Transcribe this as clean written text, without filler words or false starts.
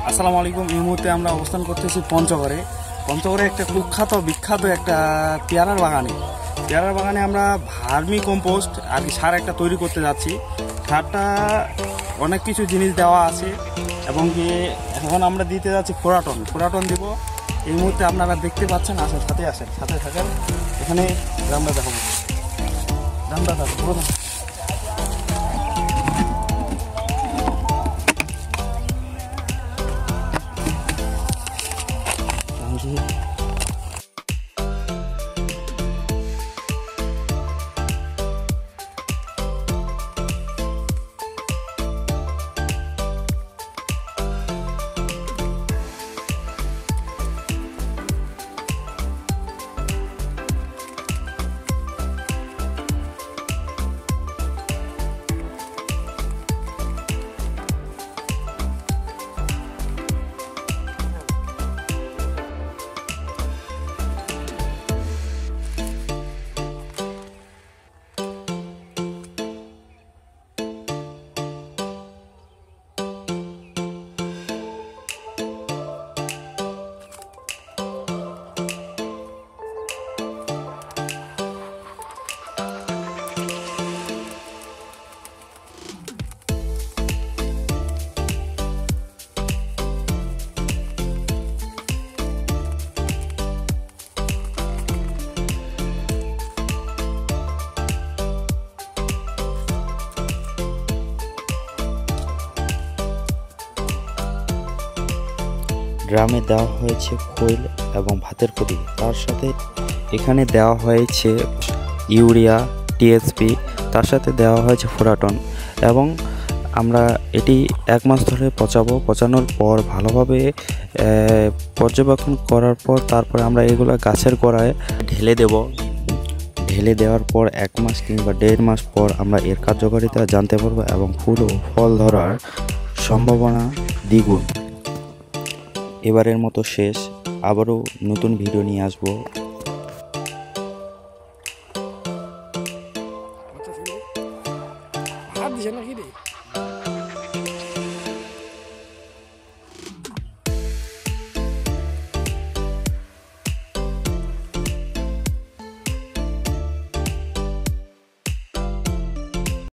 আসসালামু আলাইকুম। এই মুহূর্তে আমরা অবস্থান করতেছি পঞ্চগড়ে। পঞ্চগড়ে একটা বিখ্যাত একটা পেয়ারার বাগানে আমরা ভার্মি কম্পোস্ট আর কি সার একটা তৈরি করতে যাচ্ছি। সারটা অনেক কিছু জিনিস দেওয়া আছে এবং কি এখন আমরা দিতে যাচ্ছি ফোরাটন দিব। এই মুহূর্তে আপনারা দেখতে পাচ্ছেন। সাথে থাকেন। এখানে আমরা দেখাবো পুরো ড্রামে দেওয়া হয়েছে খৈল এবং ভাতের কুড়ি, তার সাথে এখানে দেওয়া হয়েছে ইউরিয়া, টিএসপি, তার সাথে দেওয়া হয়েছে ফোরাটন এবং আমরা এটি 1 মাস ধরে পচানোর পর ভালোভাবে পর্যবেক্ষণ করার পর তারপরে আমরা এগুলো গাছের গোড়ায় ঢেলে দেওয়ার পর 1 মাস কিংবা 1.5 মাস পর আমরা এর কার্যকারিতা জানতে পারবো এবং ফুল ও ফল ধরার সম্ভাবনা দ্বিগুণ। এবারের মতো শেষ, আবারও নতুন ভিডিও নিয়ে আসবো।